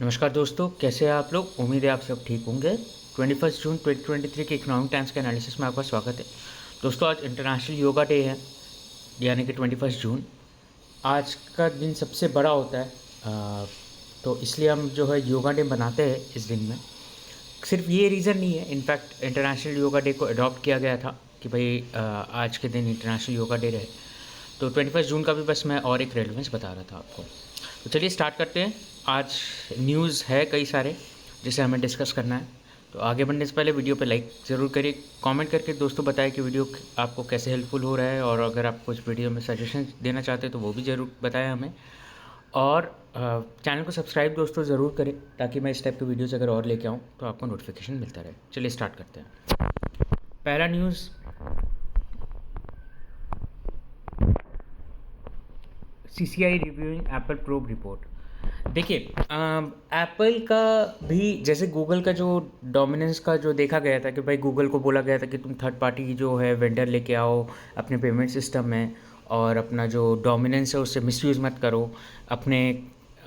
नमस्कार दोस्तों, कैसे हैं आप लोग? उम्मीद है आप सब ठीक होंगे। 21 जून 2023 के इकोनॉमिक टाइम्स के एनालिसिस में आपका स्वागत है। दोस्तों, आज इंटरनेशनल योगा डे है, यानी कि 21 जून। आज का दिन सबसे बड़ा होता है, तो इसलिए हम जो है योगा डे मनाते हैं इस दिन में। सिर्फ ये रीज़न नहीं है, इनफैक्ट इंटरनेशनल योगा डे को अडॉप्ट किया गया था कि भाई आज के दिन इंटरनेशनल योगा डे रहे। तो 21 जून का भी बस मैं और एक रेलेवेंस बता रहा था आपको। तो चलिए स्टार्ट करते हैं। आज न्यूज़ है कई सारे जिसे हमें डिस्कस करना है। तो आगे बढ़ने से पहले वीडियो पे लाइक ज़रूर करिए, कमेंट करके दोस्तों बताएं कि वीडियो आपको कैसे हेल्पफुल हो रहा है, और अगर आप कुछ वीडियो में सजेशन देना चाहते हैं तो वो भी ज़रूर बताएं हमें। और चैनल को सब्सक्राइब दोस्तों ज़रूर करें, ताकि मैं इस टाइप की वीडियोज़ अगर और लेके आऊँ तो आपको नोटिफिकेशन मिलता रहे। चलिए स्टार्ट करते हैं। पहला news, CCI reviewing Apple probe report. देखिए, एप्पल का भी जैसे गूगल का जो डोमिनेंस का जो देखा गया था कि भाई गूगल को बोला गया था कि तुम थर्ड पार्टी जो है वेंडर लेके आओ अपने पेमेंट सिस्टम में, और अपना जो डोमिनेंस है उससे मिसयूज़ मत करो, अपने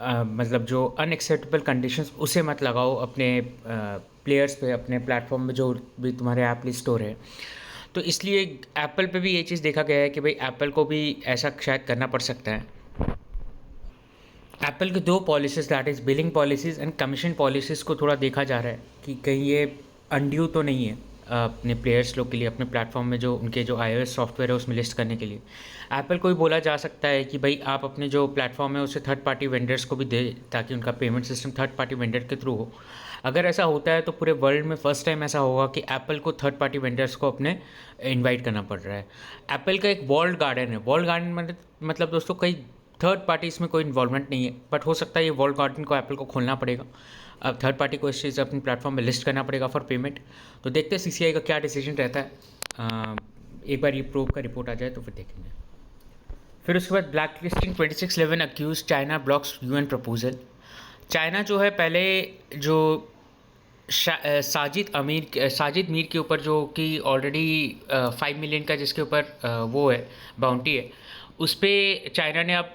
मतलब जो अनएक्सेप्टेबल कंडीशंस उसे मत लगाओ अपने प्लेयर्स पे, अपने प्लेटफॉर्म में जो भी तुम्हारे ऐप लिस्ट हो रहे हैं। तो इसलिए एप्पल पे भी ये चीज़ देखा गया है कि भाई एप्पल को भी ऐसा शायद करना पड़ सकता है। एप्पल की दो policies, that is billing policies and commission policies को थोड़ा देखा जा रहा है कि कहीं ये अनड्यू तो नहीं है अपने प्लेयर्स लोग के लिए, अपने प्लेटफॉर्म में जो उनके जो iOS सॉफ्टवेयर है उसमें लिस्ट करने के लिए। एप्पल को भी बोला जा सकता है कि भाई आप अपने जो प्लेटफॉर्म है उसे थर्ड पार्टी वेंडर्स को भी दे, ताकि उनका payment system third party vendor के थ्रू हो। अगर ऐसा होता है तो पूरे वर्ल्ड में फर्स्ट टाइम ऐसा होगा कि एप्पल को थर्ड पार्टी वेंडर्स को अपने इनवाइट करना पड़ रहा है। एप्पल का एक वॉल्ड गार्डन है। वॉल्ड गार्डन मतलब दोस्तों कई थर्ड पार्टी इसमें कोई इन्वॉल्वमेंट नहीं है, बट हो सकता है ये वॉल्ड गार्डन को एप्पल को खोलना पड़ेगा। अब थर्ड पार्टी को इस चीज़ अपने प्लेटफॉर्म में लिस्ट करना पड़ेगा फॉर पेमेंट। तो देखते हैं CCI का क्या डिसीजन रहता है। एक बार ये प्रोब का रिपोर्ट आ जाए तो फिर देखेंगे। फिर उसके बाद black listing 2611 accused China blocks UN proposal. China जो है पहले जो साजिद मीर के ऊपर जो कि ऑलरेडी 5 मिलियन का जिसके ऊपर वो है बाउंटी है, उस पर चाइना ने अब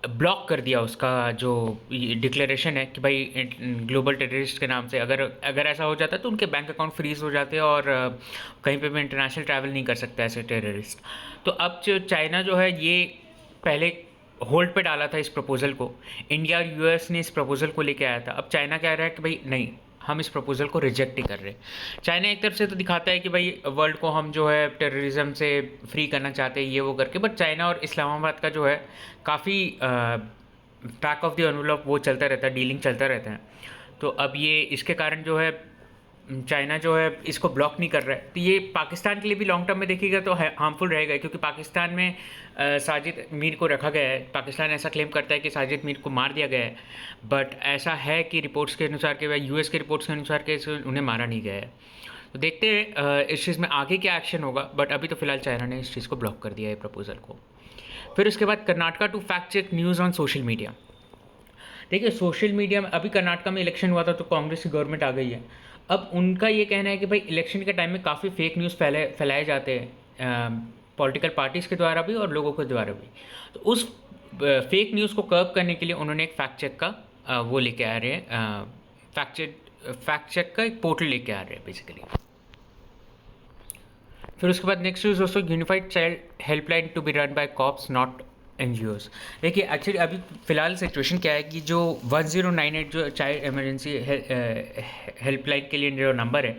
ब्लॉक कर दिया उसका जो डिक्लेरेशन है कि भाई ग्लोबल टेररिस्ट के नाम से अगर अगर ऐसा हो जाता है तो उनके बैंक अकाउंट फ्रीज हो जाते हैं, और कहीं पे भी इंटरनेशनल ट्रैवल नहीं कर सकता ऐसे टेररिस्ट। तो अब जो चाइना जो है ये पहले होल्ड पे डाला था इस प्रपोज़ल को। इंडिया और US ने इस प्रपोज़ल को लेके आया था। अब चाइना कह रहा है कि भाई नहीं, हम इस प्रपोज़ल को रिजेक्ट ही कर रहे हैं। चाइना एक तरफ से तो दिखाता है कि भाई वर्ल्ड को हम जो है टेररिज्म से फ्री करना चाहते हैं ये वो करके, बट चाइना और इस्लामाबाद का जो है काफ़ी बैक ऑफ द एनवलप वो चलता रहता है, डीलिंग चलता रहता है। तो अब ये इसके कारण जो है चाइना जो है इसको ब्लॉक नहीं कर रहा है। तो ये पाकिस्तान के लिए भी लॉन्ग टर्म में देखिएगा तो हार्मफुल रहेगा, क्योंकि पाकिस्तान में साजिद मीर को रखा गया है। पाकिस्तान ऐसा क्लेम करता है कि साजिद मीर को मार दिया गया है, बट ऐसा है कि रिपोर्ट्स के अनुसार के US के रिपोर्ट्स के अनुसार के उन्हें मारा नहीं गया है। तो देखते हैं इस चीज़ में आगे क्या एक्शन होगा, बट अभी तो फिलहाल चाइना ने इस चीज़ को ब्लॉक कर दिया है प्रपोजल को। फिर उसके बाद Karnataka to fact check news on social media. देखिए, सोशल मीडिया में अभी कर्नाटका में इलेक्शन हुआ था तो कांग्रेस की गवर्नमेंट आ गई है। अब उनका ये कहना है कि भाई इलेक्शन के टाइम में काफ़ी फेक न्यूज़ फैलाए जाते हैं पॉलिटिकल पार्टीज़ के द्वारा भी और लोगों के द्वारा भी। तो उस फेक न्यूज़ को कर्ब करने के लिए उन्होंने एक फैक्ट चेक का वो लेके आ रहे हैं, फैक्ट चेक का एक पोर्टल लेके आ रहे हैं बेसिकली। फिर उसके बाद नेक्स्ट न्यूज़ दोस्तों, unified child helpline to be run by cops not NGOs। देखिए, एक्चुअली अभी फ़िलहाल सिचुएशन क्या है कि जो 1098 जो चाइल्ड इमरजेंसी हेल्पलाइन के लिए जो नंबर है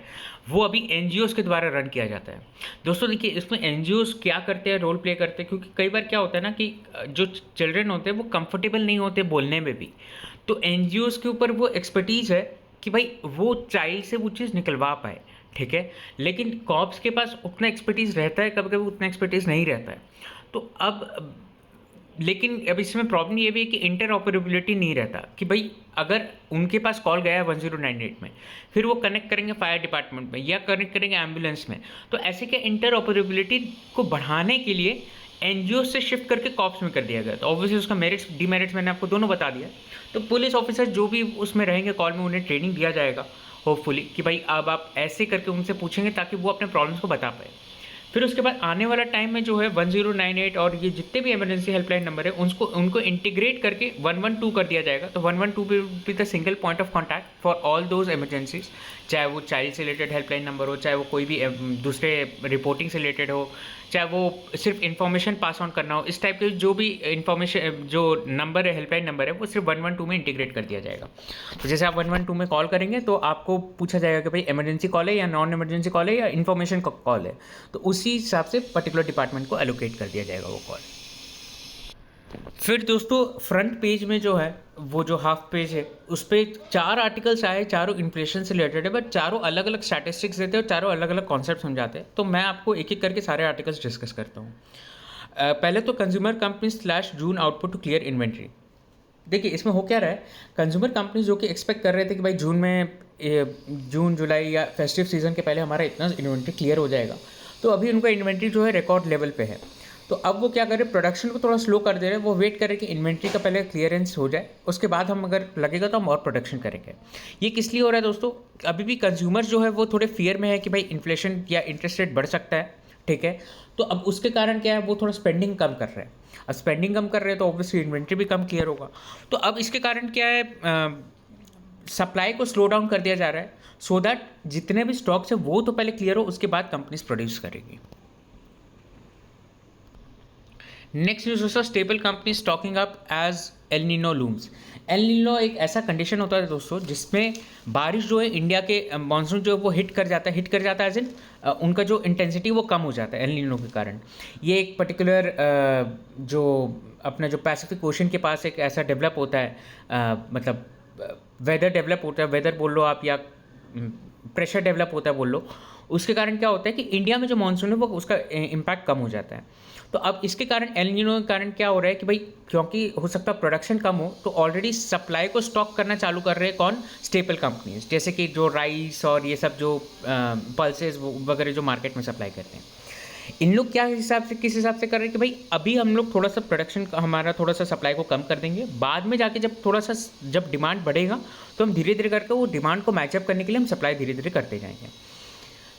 वो अभी NGOs के द्वारा रन किया जाता है। दोस्तों देखिए, इसमें NGOs क्या करते हैं, रोल प्ले करते हैं, क्योंकि कई बार क्या होता है ना कि जो चिल्ड्रेन होते हैं वो कंफर्टेबल नहीं होते बोलने में भी। तो NGOs के ऊपर वो एक्सपर्टीज़ है कि भाई वो चाइल्ड से वो चीज़ निकलवा पाए, ठीक है। लेकिन कॉप्स के पास उतना एक्सपर्टीज़ रहता है, कभी कभी उतना एक्सपर्टीज़ नहीं रहता है। तो अब लेकिन अब इसमें प्रॉब्लम ये भी है कि इंटर ऑपरेबिलिटी नहीं रहता कि भाई अगर उनके पास कॉल गया है 1098 में, फिर वो कनेक्ट करेंगे फायर डिपार्टमेंट में या कनेक्ट करेंगे एम्बुलेंस में, तो ऐसे के इंटर ऑपरेबिलिटी को बढ़ाने के लिए NGO से शिफ्ट करके कॉप्स में कर दिया गया। तो ऑब्वियसली उसका मेरिट्स डीमेरिट्स मैंने आपको दोनों बता दिया। तो पुलिस ऑफिसर जो भी उसमें रहेंगे कॉल में, उन्हें ट्रेनिंग दिया जाएगा होपफुली कि भाई अब आप ऐसे करके उनसे पूछेंगे ताकि वो अपने प्रॉब्लम्स को बता पाए। फिर उसके बाद आने वाला टाइम में जो है 1098 और ये जितने भी इमरजेंसी हेल्पलाइन नंबर है उनको इंटीग्रेट करके 112 कर दिया जाएगा। तो 112 will be the single point of contact for all those emergencies, चाहे वो चाइल्ड से रिलेटेड हेल्पलाइन नंबर हो, चाहे वो कोई भी दूसरे रिपोर्टिंग से रिलेटेड हो, चाहे वो सिर्फ इन्फॉर्मेशन पास ऑन करना हो। इस टाइप के जो भी इन्फॉर्मेशन जो नंबर है, हेल्पलाइन नंबर है, वो सिर्फ 112 में इंटीग्रेट कर दिया जाएगा। तो जैसे आप 112 में कॉल करेंगे तो आपको पूछा जाएगा कि भाई इमरजेंसी कॉल है या नॉन इमरजेंसी कॉल है या इन्फॉर्मेशन कॉल है, तो उसी हिसाब से पर्टिकुलर डिपार्टमेंट को एलोकेट कर दिया जाएगा वो कॉल। फिर दोस्तों फ्रंट पेज में जो है वो जो हाफ पेज है उस पर 4 आर्टिकल्स आए, चारों इन्फ्लेशन से रिलेटेड है, बट चारों अलग अलग स्टैटिस्टिक्स देते हैं और चारों अलग अलग कॉन्सेप्ट समझाते हैं। तो मैं आपको एक एक करके सारे आर्टिकल्स डिस्कस करता हूँ। पहले तो consumer company slash June output to clear inventory. देखिए इसमें हो क्या रहा है, कंज्यूमर कंपनीज जो कि एक्सपेक्ट कर रहे थे कि भाई जून जुलाई या फेस्टिव सीजन के पहले हमारा इतना इन्वेंट्री क्लियर हो जाएगा, तो अभी उनका इन्वेंट्री जो है रिकॉर्ड लेवल पे है। तो अब वो क्या कर रहे हैं, प्रोडक्शन को थोड़ा स्लो कर दे रहे हैं, वो वेट कर रहे हैं कि इन्वेंट्री का पहले क्लियरेंस हो जाए, उसके बाद हम अगर लगेगा तो हम और प्रोडक्शन करेंगे। ये किस लिए हो रहा है दोस्तों, अभी भी कंज्यूमर जो है वो थोड़े फियर में है कि भाई इन्फ्लेशन या इंटरेस्ट रेट बढ़ सकता है, ठीक है। तो अब उसके कारण क्या है, वो थोड़ा स्पेंडिंग कम कर रहे हैं। अब स्पेंडिंग कम कर रहे हैं तो ऑब्वियसली इन्वेंट्री भी कम क्लियर होगा। तो अब इसके कारण क्या है, सप्लाई को स्लो डाउन कर दिया जा रहा है, सो दैट जितने भी स्टॉक्स है वो तो पहले क्लियर हो, उसके बाद कंपनीज प्रोड्यूस करेगी। नेक्स्ट न्यूज दोस्तों, stable company stocking up as El Nino looms. El Nino एक ऐसा कंडीशन होता है दोस्तों जिसमें बारिश जो है इंडिया के मानसून जो है वो हिट कर जाता है एज इन उनका जो इंटेंसिटी वो कम हो जाता है एल नीनो के कारण। ये एक पर्टिकुलर जो अपना जो पैसिफिक ओशन के पास एक ऐसा डेवलप होता है, मतलब वेदर डेवलप होता है, वेदर बोल लो आप या प्रेशर डेवलप होता है बोल लो। उसके कारण क्या होता है कि इंडिया में जो मानसून है वो उसका इम्पैक्ट कम हो जाता है। तो अब इसके कारण एल नीनो के कारण क्या हो रहा है कि भाई क्योंकि हो सकता है प्रोडक्शन कम हो, तो ऑलरेडी सप्लाई को स्टॉक करना चालू कर रहे हैं कौन, स्टेपल कंपनीज, जैसे कि जो राइस और ये सब जो पल्सेस वगैरह जो मार्केट में सप्लाई करते हैं। इन लोग क्या किस हिसाब से कर रहे हैं कि भाई अभी हम लोग थोड़ा सा प्रोडक्शन हमारा थोड़ा सा सप्लाई को कम कर देंगे, बाद में जाके जब डिमांड बढ़ेगा तो हम धीरे धीरे करके वो डिमांड को मैचअप करने के लिए हम सप्लाई धीरे धीरे करते जाएंगे।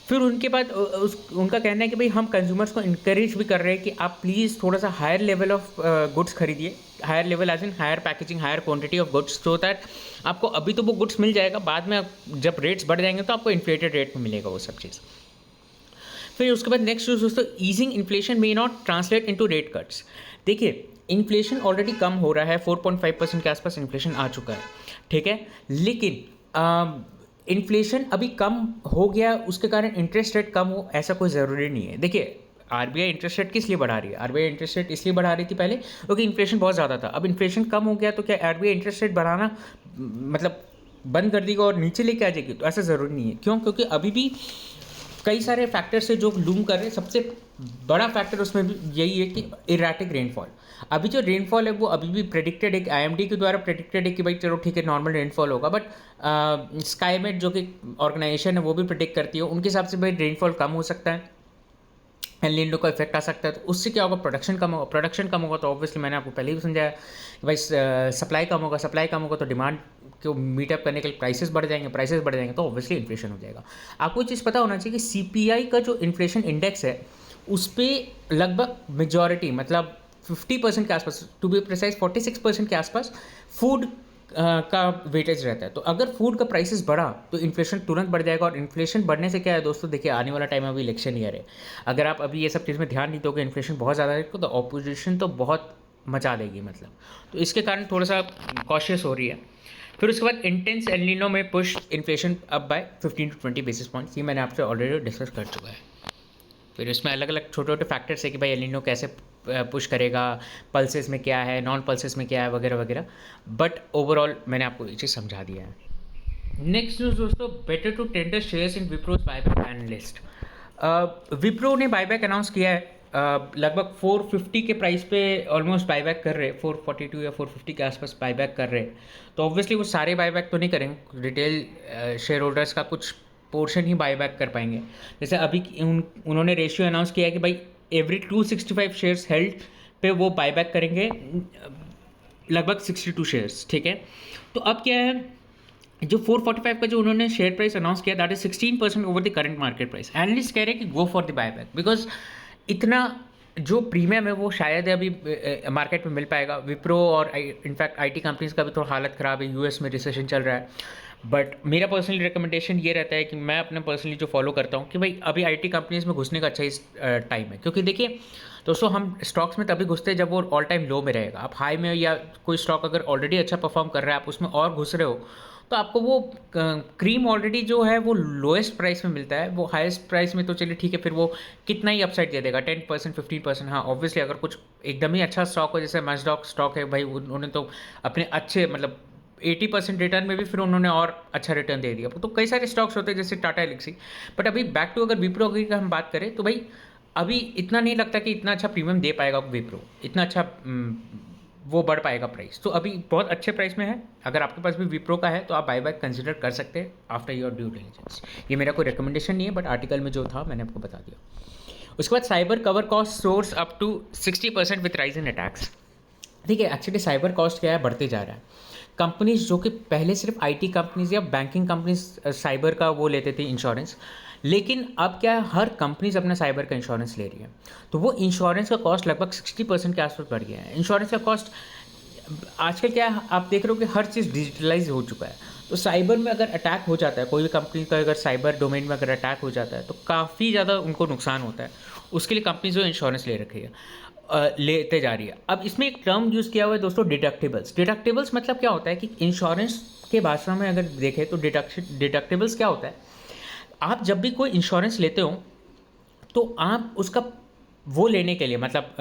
फिर उनके बाद उनका कहना है कि भाई हम कंज्यूमर्स को इनकरेज भी कर रहे हैं कि आप प्लीज़ थोड़ा सा हायर लेवल ऑफ गुड्स खरीदिए, higher level as in higher packaging, higher quantity of goods, so that आपको अभी तो वो गुड्स मिल जाएगा, बाद में जब रेट्स बढ़ जाएंगे तो आपको इन्फ्लेटेड रेट में मिलेगा वो सब चीज़। फिर उसके बाद नेक्स्ट न्यूज़ दोस्तों, easing inflation may not translate into rate cuts. देखिए इन्फ्लेशन ऑलरेडी कम हो रहा है, 4.5% के आसपास इन्फ्लेशन आ चुका है, ठीक है, लेकिन इन्फ्लेशन अभी कम हो गया उसके कारण इंटरेस्ट रेट कम हो ऐसा कोई ज़रूरी नहीं है। देखिए आरबीआई इंटरेस्ट रेट किस लिए बढ़ा रही है, आरबीआई इंटरेस्ट रेट इसलिए बढ़ा रही थी पहले क्योंकि इन्फ्लेशन बहुत ज़्यादा था। अब इन्फ्लेशन कम हो गया तो क्या आरबीआई इंटरेस्ट रेट बढ़ाना मतलब बंद कर देगा और नीचे लेके आ जाएगी, तो ऐसा ज़रूरी नहीं है। क्यों, क्योंकि अभी भी कई सारे फैक्टर से जो लूम कर रहे हैं, सबसे बड़ा फैक्टर उसमें भी यही है कि इरेटिक रेनफॉल। अभी जो रेनफॉल है वो अभी भी प्रेडिक्टेड है, आईएमडी के द्वारा प्रेडिक्टेड है कि भाई चलो ठीक है नॉर्मल रेनफॉल होगा, बट स्काईमेट जो कि ऑर्गेनाइजेशन है वो भी प्रेडिक्ट करती है, उनके हिसाब से भाई रेनफॉल कम हो सकता है, एल नीनो का इफेक्ट आ सकता है। तो उससे क्या होगा, प्रोडक्शन कम होगा, प्रोडक्शन कम होगा तो ऑब्वियसली मैंने आपको पहले ही समझाया कि भाई सप्लाई कम होगा, सप्लाई कम होगा तो डिमांड को मीटअप करने के लिए प्राइसेस बढ़ जाएंगे तो ऑब्वियसली इन्फ्लेशन हो जाएगा। आपको चीज़ पता होना चाहिए कि सीपीआई का जो इन्फ्लेशन इंडेक्स है उस पर लगभग मेजॉरिटी मतलब 50% के आसपास, टू बी प्रिसाइज 46% के आसपास फूड का वेटेज रहता है। तो अगर फूड का प्राइसेस बढ़ा तो इन्फ्लेशन तुरंत बढ़ जाएगा, और इन्फ्लेशन बढ़ने से क्या है दोस्तों, देखिए आने वाला टाइम अभी इलेक्शन ईयर है, अगर आप अभी ये सब चीज़ में ध्यान नहीं दोगे, इन्फ्लेशन बहुत ज़्यादा है तो ऑपोजिशन तो बहुत मचा देगी मतलब, तो इसके कारण थोड़ा सा कॉशियस हो रही है। फिर उसके बाद इंटेंस एल नीनो में push inflation up by 15 to 20 basis points, ये मैंने आपसे ऑलरेडी डिस्कस कर चुका है। फिर इसमें अलग अलग छोटे छोटे फैक्टर्स है कि भाई एल नीनो कैसे पुश करेगा, पल्सेस में क्या है, नॉन पल्सेस में क्या है वगैरह वगैरह, बट ओवरऑल मैंने आपको ये चीज़ समझा दिया है। नेक्स्ट न्यूज़ दोस्तों, better to tender shares in Wipro's buyback ban list. Wipro ने बायबैक अनाउंस किया है, लगभग 450 के प्राइस पे ऑलमोस्ट बायबैक कर रहे, 442 या 450 के आसपास बायबैक कर रहे। तो ऑब्वियसली वो सारे बायबैक तो नहीं करेंगे, रिटेल शेयर होल्डर्स का कुछ पोर्शन ही बायबैक कर पाएंगे। जैसे अभी उन्होंने रेशियो अनाउंस किया है कि भाई एवरी 265 शेयर्स हेल्ड पे वो बायबैक करेंगे लगभग 62 शेयर्स, ठीक है। तो अब क्या है, जो 445 का जो उन्होंने शेयर प्राइस अनाउंस किया, that is 16% over the current market price. Analyst कह रहे हैं कि go for the buyback, because इतना जो प्रीमियम है वो शायद अभी मार्केट में मिल पाएगा। विप्रो और इनफैक्ट आईटी कंपनीज का भी थोड़ा हालत ख़राब है, यूएस में रिसेशन चल रहा है। बट मेरा पर्सनली रिकमेंडेशन ये रहता है कि मैं अपने पर्सनली जो फॉलो करता हूँ कि भाई अभी आईटी कंपनीज में घुसने का अच्छा ही टाइम है, क्योंकि देखिए दोस्तों, हम स्टॉक्स में तभी घुसते हैं जब वो ऑल टाइम लो में रहेगा। आप हाई में या कोई स्टॉक अगर ऑलरेडी अच्छा परफॉर्म कर रहा है, आप उसमें और घुस रहे हो, तो आपको वो क्रीम ऑलरेडी जो है वो लोएस्ट प्राइस में मिलता है। वो हाईएस्ट प्राइस में तो चलिए ठीक है, फिर वो कितना ही अपसाइड दे देगा, 10% 15%। हाँ ऑब्वियसली अगर कुछ एकदम ही अच्छा स्टॉक हो, जैसे मजडॉक स्टॉक है भाई, उन्होंने तो अपने अच्छे मतलब 80% रिटर्न में भी फिर उन्होंने और अच्छा रिटर्न दे दिया। तो कई सारे स्टॉक्स होते हैं जैसे टाटा एलिक्सी। बट अभी बैक टू अगर विप्रो की हम बात करें तो भाई अभी इतना नहीं लगता कि इतना अच्छा प्रीमियम दे पाएगा विप्रो, इतना अच्छा वो बढ़ पाएगा प्राइस। तो अभी बहुत अच्छे प्राइस में है। अगर आपके पास भी विप्रो का है तो आप बाय बैक कंसिडर कर सकते हैं आफ्टर योर ड्यू डिलिजेंस। ये मेरा कोई रिकमेंडेशन नहीं है, बट आर्टिकल में जो था मैंने आपको बता दिया। उसके बाद cyber cover cost soars up to 60% with rise in attacks. ठीक है, एक्चुअली साइबर कॉस्ट क्या है, बढ़ते जा रहा है। कंपनीज जो कि पहले सिर्फ आईटी कंपनीज या बैंकिंग कंपनीज साइबर का वो लेते थे इंश्योरेंस, लेकिन अब क्या है, हर कंपनीज अपना साइबर का इंश्योरेंस ले रही है। तो वो इंश्योरेंस का कॉस्ट लगभग 60% के आसपास बढ़ गया है। इंश्योरेंस का कॉस्ट आजकल क्या है, आप देख रहे हो कि हर चीज़ डिजिटलाइज हो चुका है। तो साइबर में अगर अटैक हो जाता है, कोई भी कंपनी का अगर साइबर डोमेन में अगर अटैक हो जाता है तो काफ़ी ज़्यादा उनको नुकसान होता है। उसके लिए कंपनी जो इंश्योरेंस ले रखी है, लेते जा रही है। अब इसमें एक टर्म यूज़ किया हुआ है दोस्तों, डिडक्टिबल्स। डिडक्टिबल्स मतलब क्या होता है कि इंश्योरेंस के भाषा में अगर देखें तो डिडक्टिबल्स क्या होता है, आप जब भी कोई इंश्योरेंस लेते हो तो आप उसका वो लेने के लिए मतलब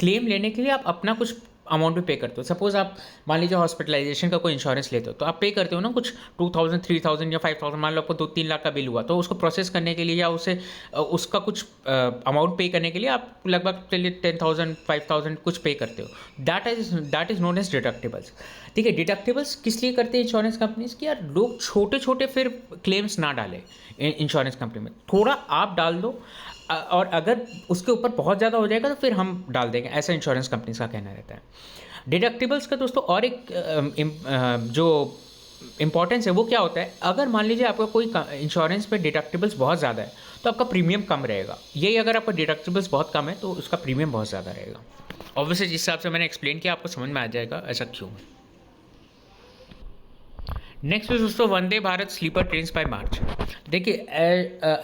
क्लेम लेने के लिए आप अपना कुछ अमाउंट भी पे करते हो। सपोज़ आप मान लीजिए हॉस्पिटलाइजेशन का कोई इंश्योरेंस लेते हो तो आप पे करते हो ना कुछ 2000 3000 या 5000। मान लो आपको 2-3 लाख का बिल हुआ तो उसको प्रोसेस करने के लिए या उसे उसका कुछ अमाउंट पे करने के लिए आप लगभग चलिए 10,000 5000 कुछ पे करते हो। That is known as deductibles. ठीक है, डिडक्टिबल्स किस लिए करते हैं इंश्योरेंस कंपनीज की, यार लोग छोटे छोटे फिर क्लेम्स ना डालें इंश्योरेंस कंपनी में, थोड़ा आप डाल दो और अगर उसके ऊपर बहुत ज़्यादा हो जाएगा तो फिर हम डाल देंगे, ऐसा इंश्योरेंस कंपनीज का कहना रहता है। डिडक्टिबल्स का दोस्तों और एक जो इम्पॉर्टेंस है वो क्या होता है, अगर मान लीजिए आपका कोई इंश्योरेंस पे डिडक्टिबल्स बहुत ज़्यादा है तो आपका प्रीमियम कम रहेगा। यही अगर आपका डिडक्टिबल्स बहुत कम है तो उसका प्रीमियम बहुत ज़्यादा रहेगा। ऑब्वियसली जिस हिसाब से मैंने एक्सप्लेन किया आपको समझ में आ जाएगा ऐसा क्यों है। नेक्स्ट है दोस्तों Vande Bharat sleeper trains by March. देखिए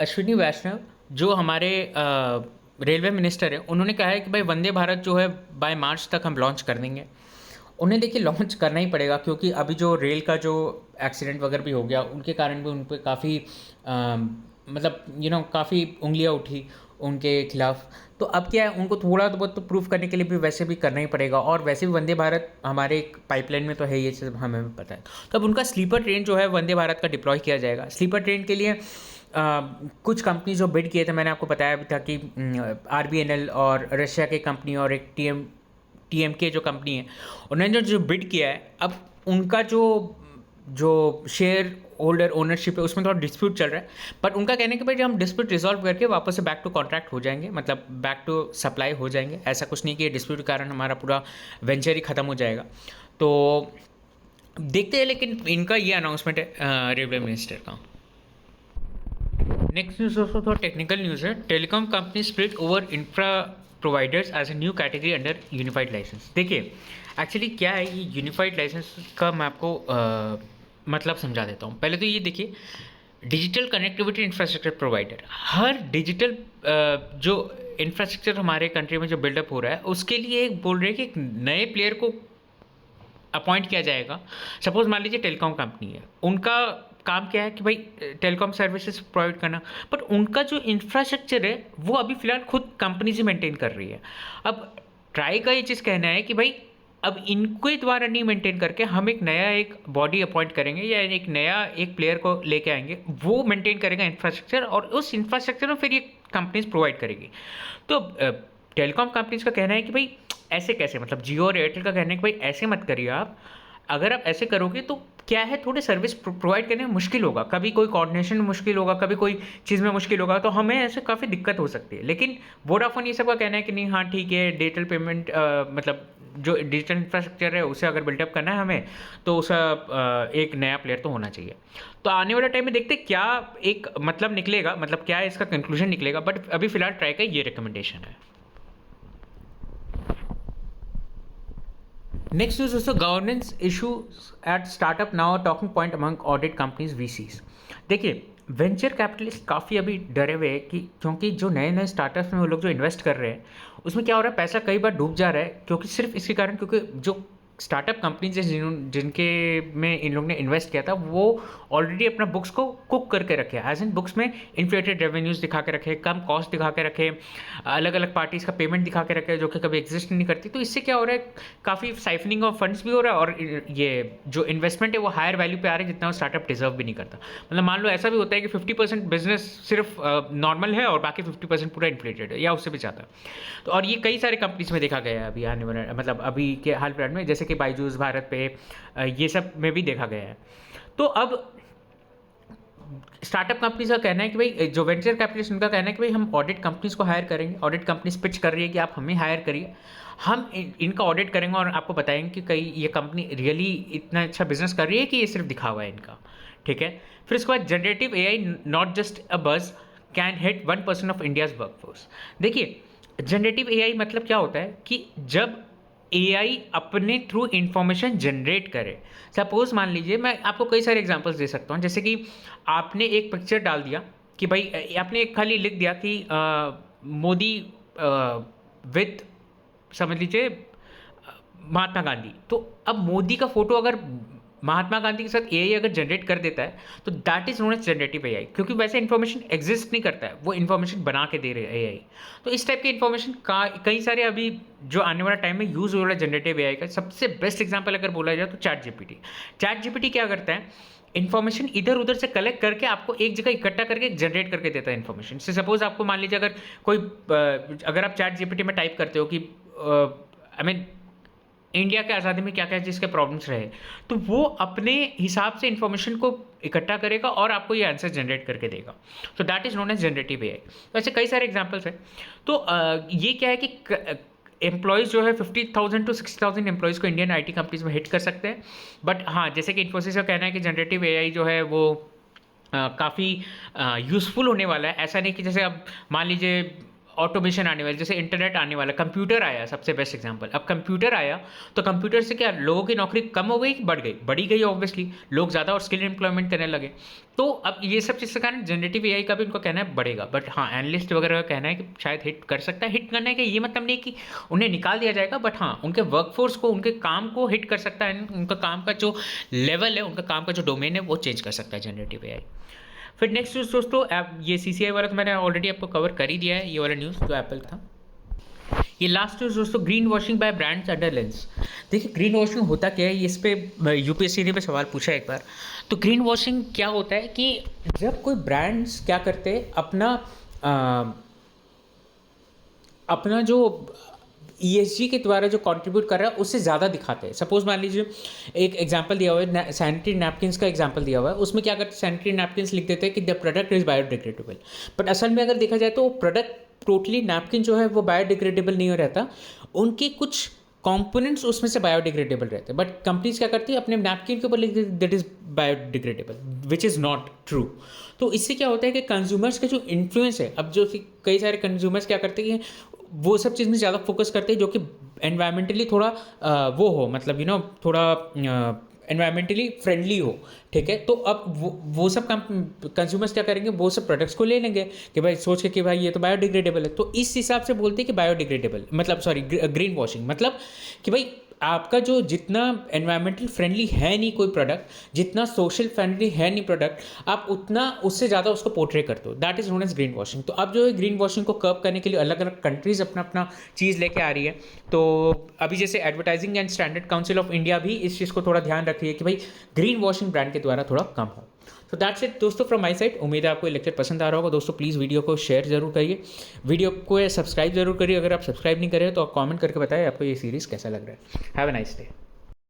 अश्विनी वैष्णव जो हमारे रेलवे मिनिस्टर हैं, उन्होंने कहा है कि भाई वंदे भारत जो है बाय मार्च तक हम लॉन्च कर देंगे। उन्हें देखिए लॉन्च करना ही पड़ेगा, क्योंकि अभी जो रेल का जो एक्सीडेंट वगैरह भी हो गया उनके कारण भी उन पर काफ़ी मतलब काफ़ी उंगलियां उठी उनके खिलाफ। तो अब क्या है, उनको थोड़ा बहुत तो प्रूफ करने के लिए भी वैसे भी करना ही पड़ेगा। और वैसे भी वंदे भारत हमारे एक पाइपलाइन में तो है, ये चीज़ हमें पता है। तो अब उनका स्लीपर ट्रेन जो है वंदे भारत का डिप्लॉय किया जाएगा। स्लीपर ट्रेन के लिए कुछ कंपनी जो बिड किए थे, मैंने आपको बताया भी था कि RBNL और रशिया की कंपनी और एक TMK जो कंपनी है, उन्होंने जो बिड किया है, अब उनका जो शेयर होल्डर ओनरशिप है उसमें थोड़ा डिस्प्यूट चल रहा है। बट उनका कहने के बाद हम डिस्प्यूट रिजॉल्व करके वापस से बैक टू कॉन्ट्रैक्ट हो जाएंगे, मतलब बैक टू सप्लाई हो जाएंगे। ऐसा कुछ नहीं कि डिस्प्यूट के कारण हमारा पूरा वेंचर ही ख़त्म हो जाएगा। तो देखते हैं, लेकिन इनका ये अनाउंसमेंट है रेलवे मिनिस्टर का। नेक्स्ट न्यूज़ दोस्तों थोड़ा टेक्निकल न्यूज़ है। Telecom company split over infra providers as a new category under unified licence. देखिए एक्चुअली क्या है, ये यूनिफाइड लाइसेंस का मैं आपको मतलब समझा देता हूँ। पहले तो ये देखिए, डिजिटल कनेक्टिविटी इंफ्रास्ट्रक्चर प्रोवाइडर, हर डिजिटल जो इंफ्रास्ट्रक्चर हमारे कंट्री में जो बिल्डअप हो रहा है उसके लिए एक बोल रहे हैं कि एक नए प्लेयर को अपॉइंट किया जाएगा। सपोज मान लीजिए टेलीकॉम कंपनी है, उनका काम क्या है कि भाई टेलीकॉम सर्विसेज प्रोवाइड करना, बट उनका जो इंफ्रास्ट्रक्चर है वो अभी फ़िलहाल खुद कंपनी से मेंटेन कर रही है। अब ट्राई का ये चीज़ कहना है कि भाई अब इनके द्वारा नहीं मेंटेन करके हम एक बॉडी अपॉइंट करेंगे या एक प्लेयर को लेके आएंगे, वो मेंटेन करेगा इंफ्रास्ट्रक्चर और उस इंफ्रास्ट्रक्चर में फिर ये कंपनीज प्रोवाइड करेगी। तो टेलीकॉम कंपनीज का कहना है कि भाई ऐसे कैसे, मतलब जियो और एयरटेल का कहना है कि भाई ऐसे मत करिए आप। अगर आप ऐसे करोगे तो क्या है, थोड़े सर्विस प्रोवाइड करने में मुश्किल होगा, कभी कोई कोऑर्डिनेशन में मुश्किल होगा, कभी कोई चीज़ में मुश्किल होगा, तो हमें ऐसे काफ़ी दिक्कत हो सकती है। लेकिन वोडाफोन ये सब का कहना है कि नहीं, हाँ ठीक है, डिजिटल पेमेंट मतलब जो डिजिटल इंफ्रास्ट्रक्चर है उसे अगर बिल्डअप करना है हमें, तो उसका एक नया प्लेयर तो होना चाहिए। तो आने वाले टाइम में देखते हैं क्या एक मतलब निकलेगा, मतलब क्या इसका कंक्लूजन निकलेगा, बट अभी फिलहाल ट्राई का ये रिकमेंडेशन है। नेक्स्ट इज दोस्तों governance issue at startup now talking point among audit companies VCs. देखिए वेंचर कैपिटलिस्ट काफ़ी अभी डरे हुए हैं कि क्योंकि जो नए नए स्टार्टअप्स में वो लोग जो इन्वेस्ट कर रहे हैं उसमें क्या हो रहा है, पैसा कई बार डूब जा रहा है, क्योंकि सिर्फ इसी कारण क्योंकि जो स्टार्टअप कंपनीज है जिनके में इन लोग ने इन्वेस्ट किया था वो ऑलरेडी अपना बुक्स को कुक करके रखे, एज इन बुक्स में इन्फ्लेटेड रेवेन्यूज दिखा के रखे, कम कॉस्ट दिखा के रखे, अलग अलग पार्टीज का पेमेंट दिखा के रखे जो कि कभी एग्जिस्ट नहीं करती। तो इससे क्या हो रहा है, काफ़ी साइफनिंग ऑफ फंड्स भी हो रहा है और ये जो इन्वेस्टमेंट है वो हायर वैल्यू पे आ रहा है जितना वो स्टार्टअप डिजर्व भी नहीं करता। मतलब मान लो ऐसा भी होता है कि 50% बिजनेस सिर्फ नॉर्मल है और बाकी 50% पूरा इन्फ्लेटेड है या उससे भी ज़्यादा। तो और ये कई सारे कंपनीज में देखा गया है अभी आने वाले, मतलब अभी के हाल फिलहाल में, जैसे कि बायजूस, भारत पे, ये सब में भी देखा गया है। तो अब स्टार्टअप कंपनीज का कहना है कि भाई जो वेंचर कैपिटलिस्ट उनका कहना है कि भाई हम ऑडिट कंपनीज को हायर करेंगे, ऑडिट कंपनीज पिच कर रही है कि आप हमें हायर करिए, हम इनका ऑडिट करेंगे और आपको बताएंगे कि कई ये कंपनी रियली इतना अच्छा बिजनेस कर रही है कि ये सिर्फ दिखावा है इनका, ठीक है। फिर उसके बाद generative AI not just a buzz can hit 1% of India's workforce. देखिए जनरेटिव एआई मतलब क्या होता है कि जब एआई अपने थ्रू इंफॉर्मेशन जनरेट करे। सपोज मान लीजिए, मैं आपको कई सारे एग्जांपल्स दे सकता हूँ, जैसे कि आपने एक पिक्चर डाल दिया कि भाई आपने एक खाली लिख दिया कि मोदी विद समझ लीजिए महात्मा गांधी, तो अब मोदी का फोटो अगर महात्मा गांधी के साथ एआई अगर जनरेट कर देता है तो that is known as generative AI, क्योंकि वैसे इन्फॉर्मेशन एग्जिस्ट नहीं करता है, वो इन्फॉर्मेशन बना के दे रहे हैं एआई। तो इस टाइप के इन्फॉर्मेशन का कई सारे अभी जो आने वाला टाइम में यूज हो रहा है जनरेटिव एआई का, सबसे बेस्ट एग्जाम्पल अगर बोला जाए तो चैट जीपीटी। चैट जीपीटी क्या करता है, इन्फॉर्मेशन इधर उधर से कलेक्ट करके आपको एक जगह इकट्ठा करके जनरेट करके देता है इन्फॉर्मेशन। से सपोज आपको मान लीजिए अगर कोई अगर आप चैट जीपीटी में टाइप करते हो कि आई मीन इंडिया के आज़ादी में क्या क्या जिसके प्रॉब्लम्स रहे, तो वो अपने हिसाब से इन्फॉर्मेशन को इकट्ठा करेगा और आपको ये आंसर जनरेट करके देगा। तो that is known as generative AI. तो ऐसे कई सारे एग्जांपल्स हैं। तो ये क्या है कि एम्प्लॉयज़ जो है 50,000 to 60,000 एम्प्लॉयज़ को इंडियन आईटी कंपनीज में हिट कर सकते हैं। बट हाँ, जैसे कि इन्फोसिस का कहना है कि जनरेटिव एआई जो है वो काफ़ी यूज़फुल होने वाला है। ऐसा नहीं कि जैसे अब मान लीजिए ऑटोमेशन आने वाला, जैसे इंटरनेट आने वाला, कंप्यूटर आया, सबसे बेस्ट एग्जांपल। अब कंप्यूटर आया तो कंप्यूटर से क्या लोगों की नौकरी कम हो गई कि बढ़ गई? बढ़ी गई ऑब्वियसली, लोग ज़्यादा और स्किल एम्प्लॉयमेंट करने लगे। तो अब ये सब चीज़ के कारण जनरेटिव एआई का भी उनको कहना है बढ़ेगा। बट हाँ, एनालिस्ट वगैरह का कहना है कि शायद हिट कर सकता है। हिट करने का ये मतलब नहीं कि उन्हें निकाल दिया जाएगा, बट हाँ उनके वर्कफोर्स को, उनके काम को हिट कर सकता है। उनका काम का जो लेवल है, उनका काम का जो डोमेन है वो चेंज कर सकता है जनरेटिव एआई। फिर नेक्स्ट न्यूज़ दोस्तों, ये सीसीआई वाला तो मैंने ऑलरेडी आपको कवर कर ही दिया है, ये वाला न्यूज़ जो एप्पल था। ये लास्ट न्यूज़ दोस्तों, green washing by brands under lens. देखिए ग्रीन वॉशिंग होता क्या है, इस पे यूपीएससी ने सवाल पूछा एक बार। तो ग्रीन वॉशिंग क्या होता है कि जब कोई ब्रांड्स क्या करते हैं, अपना जो ESG के द्वारा जो कंट्रीब्यूट कर रहा है उससे ज़्यादा दिखाते हैं। सपोज मान लीजिए एक एग्जांपल दिया हुआ है, सैनिटरी नैपकिन्स का एग्जांपल दिया हुआ है, उसमें क्या करते हैं, सैनिटरी नैपकिन्स लिख देते हैं कि the product is biodegradable. But असल में अगर देखा जाए तो प्रोडक्ट टोटली नैपकिन जो है वो बायोडिग्रेडेबल नहीं हो रहता, उनके कुछ कंपोनेंट्स उसमें से बायोडिग्रेडेबल रहते हैं। बट कंपनीज क्या करती है, अपने नैपकिन के ऊपर लिख देती that is biodegradable, which is not true. तो इससे क्या होता है कि कंज्यूमर्स का जो इन्फ्लुएंस है, अब जो कई सारे कंज्यूमर्स क्या करते हैं, वो सब चीज़ में ज़्यादा फोकस करते हैं जो कि एनवायरमेंटली थोड़ा वो हो, मतलब थोड़ा एनवायरमेंटली फ्रेंडली हो, ठीक है। तो अब वो सब कंज्यूमर्स क्या करेंगे, वो सब प्रोडक्ट्स को ले लेंगे कि भाई सोच के कि भाई ये तो बायोडिग्रेडेबल है। तो इस हिसाब से बोलते हैं कि बायोडिग्रेडेबल मतलब ग्रीन वॉशिंग मतलब कि भाई आपका जो जितना एनवायरमेंटल फ्रेंडली है नहीं कोई प्रोडक्ट, जितना सोशल फ्रेंडली है नहीं प्रोडक्ट, आप उतना उससे ज़्यादा उसको पोर्ट्रे करते हो, that is known as green washing. तो अब जो है ग्रीन वॉशिंग को कर्व करने के लिए अलग अलग कंट्रीज़ अपना अपना चीज़ लेके आ रही है। तो अभी जैसे advertising and standard council of India भी इस चीज़ को थोड़ा ध्यान रख रही है कि भाई ग्रीन वॉशिंग ब्रांड के द्वारा थोड़ा कम हो। तो दैट्स इट दोस्तों फ्रॉम माय साइड। उम्मीद है आपको ये लेक्चर पसंद आ रहा होगा। दोस्तों प्लीज़ वीडियो को शेयर जरूर करिए, वीडियो को सब्सक्राइब जरूर करिए। अगर आप सब्सक्राइब नहीं करें तो आप कमेंट करके बताएं आपको ये सीरीज़ कैसा लग रहा है। Have a nice day.